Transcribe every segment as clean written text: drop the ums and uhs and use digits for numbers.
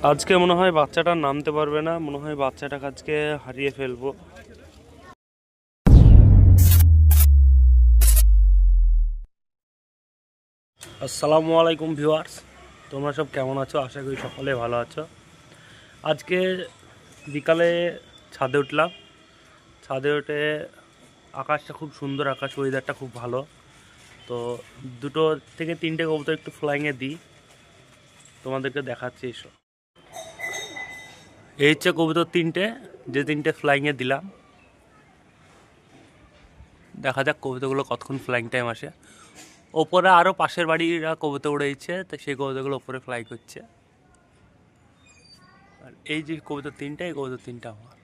আজকে মনে হয় বাচ্চাটা নামতে পারবে না, মনে হয় বাচ্চাটাকে আজকে হারিয়ে ফেলবো। আসসালামু আলাইকুম ভিউয়ার্স, তোমরা সব কেমন আছো? আশা করি সকলে ভালো আছো। আজকে বিকালে ছাদে উঠলাম। ছাদে উঠে আকাশটা খুব সুন্দর, আকাশ ওয়েদারটা খুব ভালো। তো 2 থেকে 3টে কবুতর একটু ফ্লাইংয়ে দিই, তোমাদেরকে দেখাচ্ছি। এসো, এই হচ্ছে কবুতর 3টে, যে 3টে ফ্লাইংয়ে দিলাম। দেখা যাক কবুতরগুলো কতক্ষণ ফ্লাইং টাইম আসে। ওপরে আরও পাশের বাড়িরা কবুতর উড়েছে, তো সেই কবুতরগুলো ওপরে ফ্লাই করছে। আর এই যে কবুতর 3টে, এই কবুতর 3টা আমার।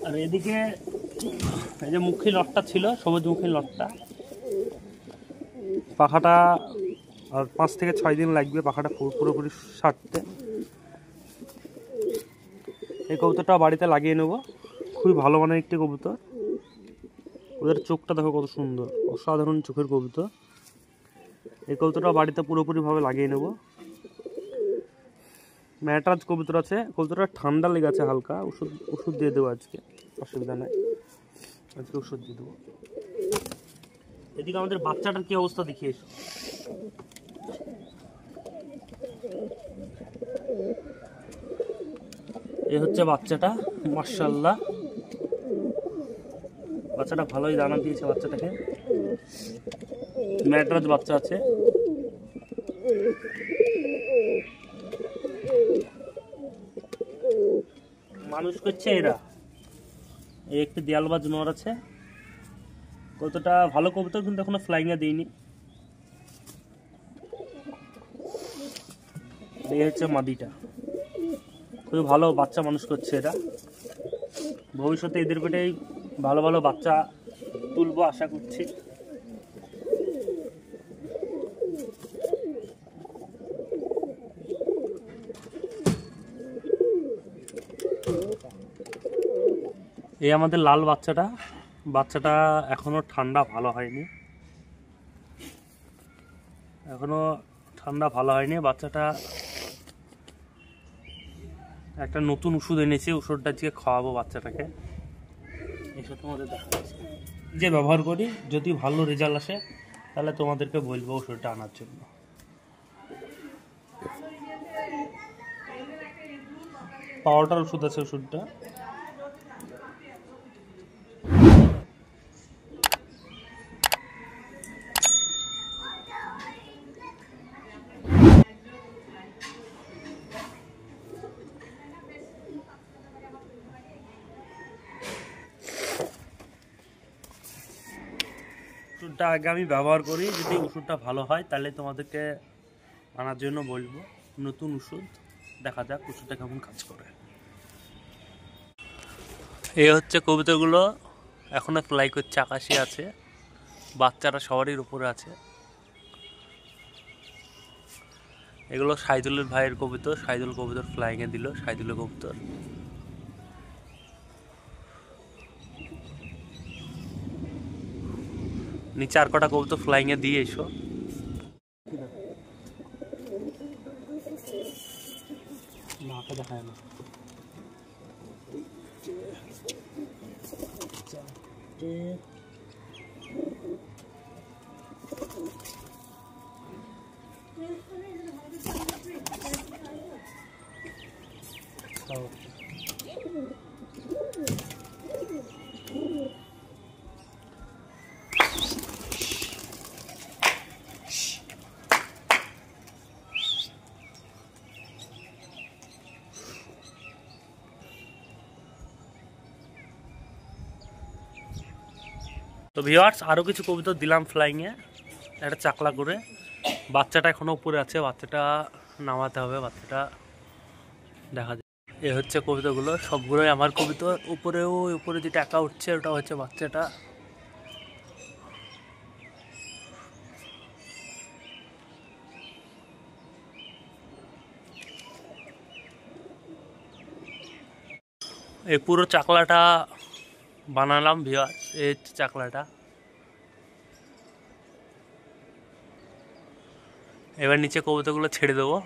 আর এদিকে এই যে মুখী লটটা ছিল, সবুজমুখী লটটা, পাখাটা আর 5 থেকে 6 দিন লাগবে পাখাটা পুরোপুরি সারতে। এই কবুতরটা বাড়িতে লাগিয়ে নেব। খুবই ভালো মানের একটি কবুতর। ওদের চোখটা দেখো কত সুন্দর, অসাধারণ চোখের কবুতর। এই কবুতরটা বাড়িতে পুরোপুরিভাবে লাগিয়ে নেব। ম্যাটরাজ কবুতর আছে, কবুতরটা ঠান্ডা লেগেছে হালকা, ওষুধ দিয়ে দেবো আজকে, অসুবিধা নাই, আজকে ওষুধ দিয়ে দেবো। এদিকে আমাদের বাচ্চাটার কি অবস্থা দেখিয়ে এসো। এ হচ্ছে বাচ্চাটা, মাশাআল্লাহ বাচ্চাটা ভালোই দানা দিয়েছে। বাচ্চাটাকে ম্যাটরাজ বাচ্চা আছে। মানুষ করছে এরা। এই একটি দেয়ালবাজ নর আছে, কতটা ভালো কবুতর, কিন্তু এখনো ফ্লাইংয়ে দিইনি। এই হচ্ছে মাদিটা, খুবই ভালো বাচ্চা মানুষ করছে এরা। ভবিষ্যতে এদের পেটেই ভালো ভালো বাচ্চা তুলবো আশা করছি। এই আমাদের লাল বাচ্চাটা এখনো ঠান্ডা ভালো হয়নি, বাচ্চাটা একটা নতুন ওষুধ এনেছি, ওষুধটা আজকে খাওয়াবো বাচ্চাটাকে। এসব তোমাদের দেখাচ্ছি, যে ব্যবহার করি, যদি ভালো রেজাল্ট আসে তাহলে তোমাদেরকে বলবো ওষুধটা আনার জন্য। পাউডার ওষুধ আছে, ওষুধটা আগে আমি ব্যবহার করি, যদি ওষুধটা ভালো হয় তাহলে তোমাদেরকে আনার জন্য বলবো নতুন ওষুধ। দেখা যাক ওষুধটা কেমন কাজ করে। এই হচ্ছে কবুতরগুলো, এখনো ফ্লাই করছে, আকাশে আছে, বাচ্চারা সবারই উপরে আছে। এগুলো সাইদুলের ভাইয়ের কবুতর, সাইদুল কবুতর ফ্লাইংয়ে দিল, সাইদুলের কবুতর। নিচে আর কটা কবুতর ফ্লাইংয়ে দিয়ে এসো। মাকে দেখায় না। তো ভিউয়ার্স, আরও কিছু কবুতর দিলাম ফ্লাইংয়ে, একটা চাকলা করে। বাচ্চাটা এখনও উপরে আছে, বাচ্চাটা নামাতে হবে, বাচ্চাটা দেখা যায়। এ হচ্ছে কবুতরগুলো, সবগুলোই আমার কবুতর। উপরে যেটা একা উঠছে ওটা হচ্ছে বাচ্চাটা। এই পুরো চাকলাটা বানালাম ভিউয়ার্স, এই হচ্ছে চাকলাটা। এবার নিচে কবুতরগুলো ছেড়ে দেবো।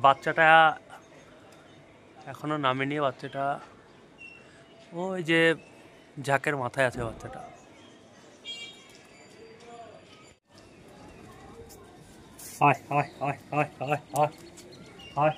বাচ্চাটা এখনো নামেনি, বাচ্চাটা ওই যে ঝাঁকের মাথায় আছে বাচ্চাটা। হায় হায় হায় হায় হায় হায় হায়।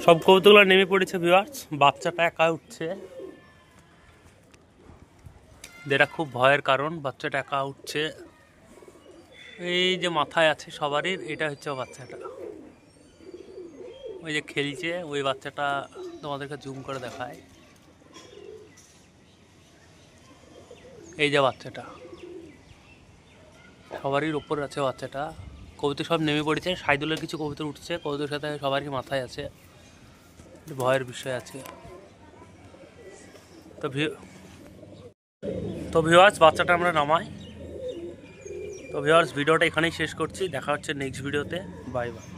সব কবুতরগুলো নেমে পড়েছে ভিউয়ার্স, বাচ্চাটা একা উঠছে। যেটা খুব ভয়ের কারণ, বাচ্চাটা একা উঠছে। এই যে মাথায় আছে সবারই, এটা হচ্ছে বাচ্চাটা, ওই যে খেলছে ওই বাচ্চাটা। তোমাদেরকে জুম করে দেখায়, এই যে বাচ্চাটা সবারই ওপর আছে বাচ্চাটা। কবুতর সব নেমে পড়েছে, সাইদুলের কিছু কবুতর উঠছে, কবুতরের সাথে সবারই মাথায় আছে, ভয়ের বিষয় আছে। তো ভিউয়ার্স বাচ্চাটা আমরা নামাই। তো ভিউয়ার্স ভিডিওটা এখানেই শেষ করছি, দেখা হচ্ছে নেক্সট ভিডিওতে। Bye bye.